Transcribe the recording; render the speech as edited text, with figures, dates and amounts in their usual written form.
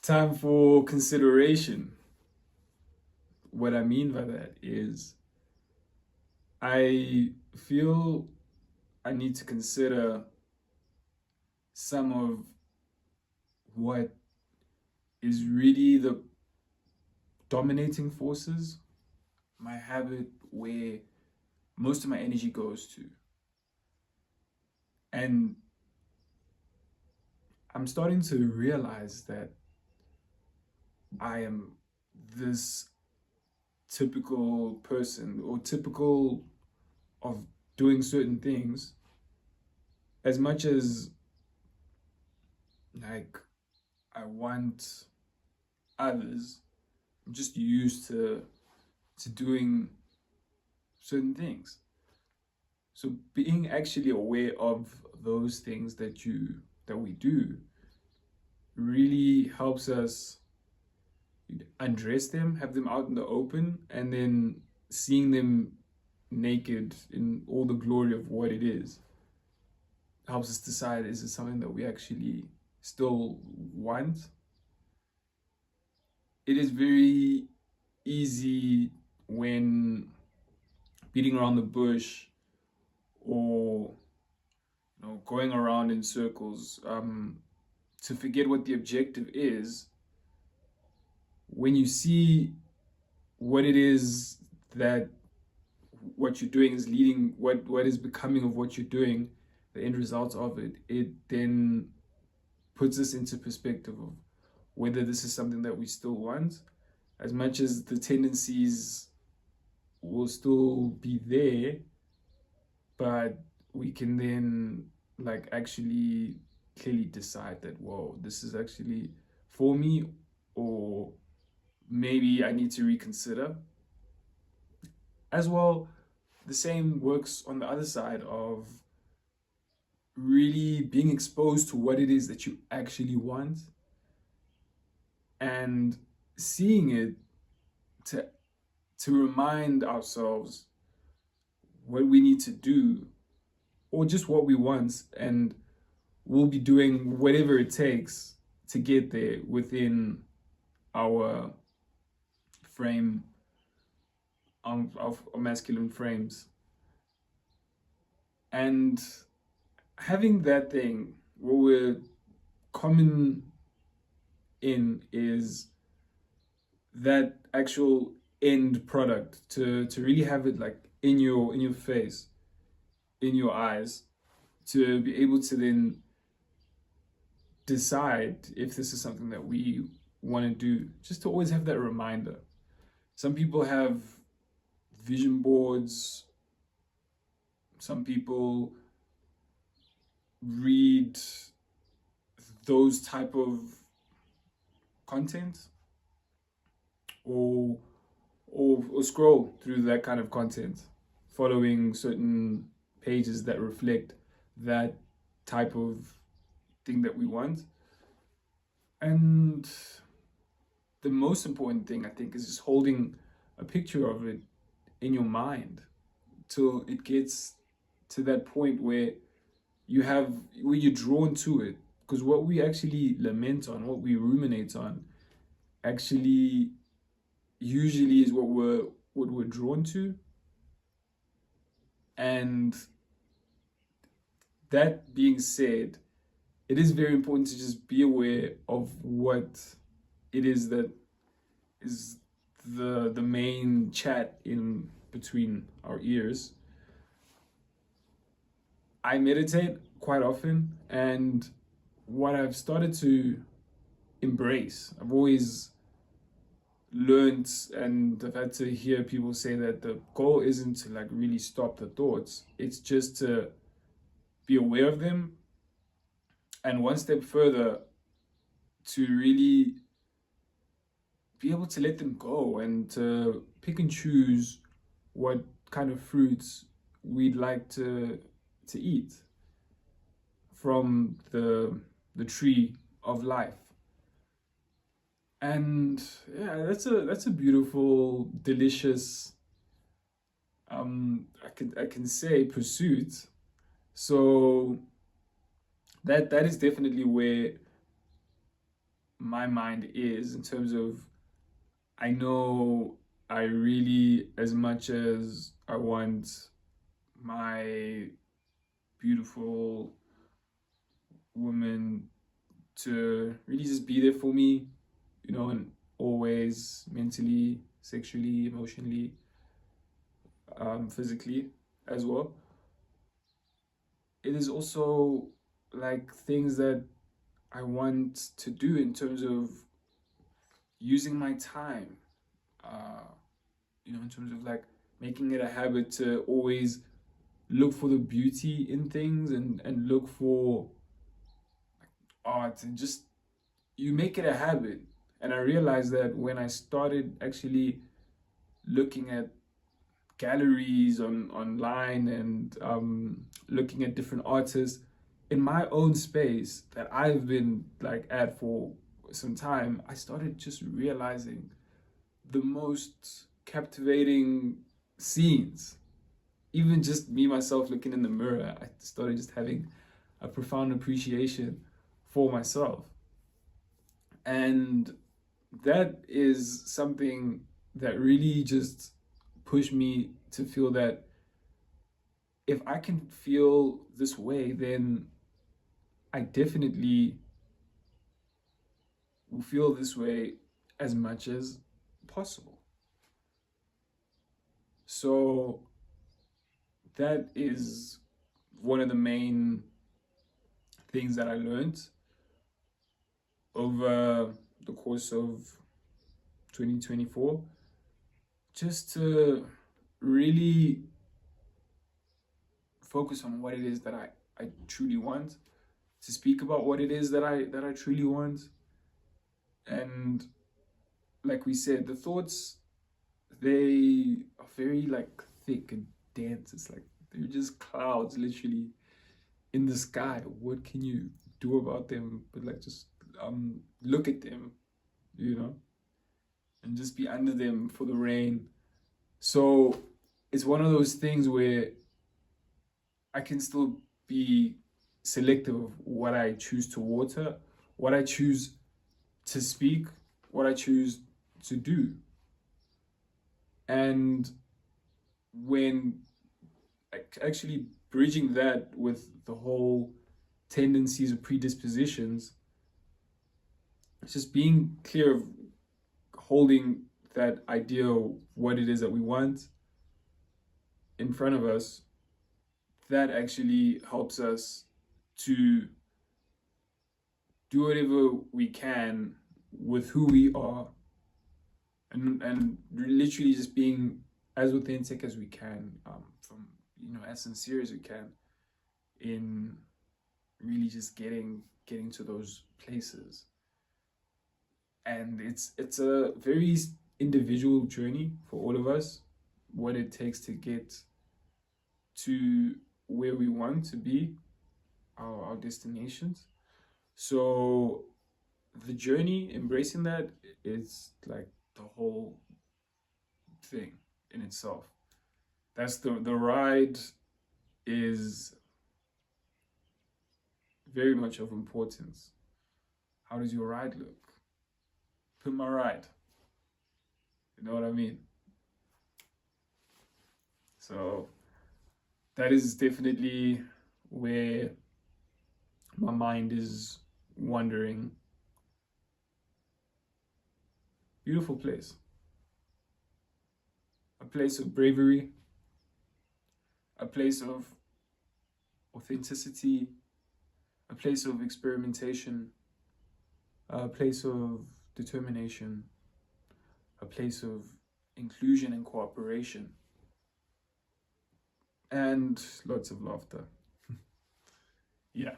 Time for consideration. What I mean by that is I feel I need to consider some of what is really the dominating forces, my habit where most of my energy goes to. And I'm starting to realize that I am this typical person or typical of doing certain things as much as like I want others. I'm just used to doing certain things. So being actually aware of those things that we do really helps us undress them, have them out in the open, and then seeing them naked in all the glory of what it is helps us decide, is it something that we actually still want? It is very easy when beating around the bush or going around in circles, to forget what the objective is when you see what it is that what you're doing is leading, what is becoming of what you're doing, the end result of it. It then puts us into perspective of whether this is something that we still want, as much as the tendencies will still be there, but we can then like actually clearly decide that, whoa, this is actually for me, or maybe I need to reconsider. As well, the same works on the other side of really being exposed to what it is that you actually want and seeing it to remind ourselves what we need to do or just what we want, and we'll be doing whatever it takes to get there within our frame of masculine frames. And having that thing, what we're common in is that actual end product, to really have it like in your face, in your eyes, to be able to then decide if this is something that we want to do, just to always have that reminder. Some people have vision boards, some people read those type of content, or or scroll through that kind of content, following certain pages that reflect that type of thing that we want. And the most important thing, I think, is just holding a picture of it in your mind till it gets to that point where you're drawn to it. Because what we actually lament on, what we ruminate on, actually usually is what we're drawn to. And that being said, it is very important to just be aware of what it is that is the main chat in between our ears. I meditate quite often, and what I've started to embrace, I've always learned, and I've had to hear people say that the goal isn't to like really stop the thoughts, it's just to be aware of them, and one step further, to really be able to let them go and to pick and choose what kind of fruits we'd like to eat from the tree of life. And yeah, that's a beautiful, delicious, I can say, pursuit. So that is definitely where my mind is, in terms of, I know I really, as much as I want my beautiful woman to really just be there for me, and always, mentally, sexually, emotionally, physically as well. It is also like things that I want to do in terms of using my time, in terms of like making it a habit to always look for the beauty in things, and look for art, and just, you make it a habit. And I realized that when I started actually looking at galleries online, and looking at different artists in my own space that I've been like at for some time, I started just realizing the most captivating scenes. Even just me myself looking in the mirror, I started just having a profound appreciation for myself. And that is something that really just pushed me to feel that if I can feel this way, then I definitely will feel this way as much as possible. So that is one of the main things that I learned over the course of 2024, just to really focus on what it is that I truly want, to speak about what it is that I truly want. And like we said, the thoughts, they are very like thick and dense. It's like they're just clouds literally in the sky. What can you do about them but like just look at them, and just be under them for the rain. So it's one of those things where I can still be selective of what I choose to water, what I choose to speak, what I choose to do. And when actually bridging that with the whole tendencies or predispositions, it's just being clear of holding that idea of what it is that we want in front of us. That actually helps us to do whatever we can with who we are, and literally just being as authentic as we can, from as sincere as we can, in really just getting to those places. And it's a very individual journey for all of us, what it takes to get to where we want to be, our destinations. So the journey, embracing that, is like the whole thing in itself. That's the ride is very much of importance. How does your ride look? Put my ride. You know what I mean? So that is definitely where my mind is wandering. Beautiful place. A place of bravery, a place of authenticity, a place of experimentation, a place of determination, a place of inclusion and cooperation, and lots of laughter. Yeah.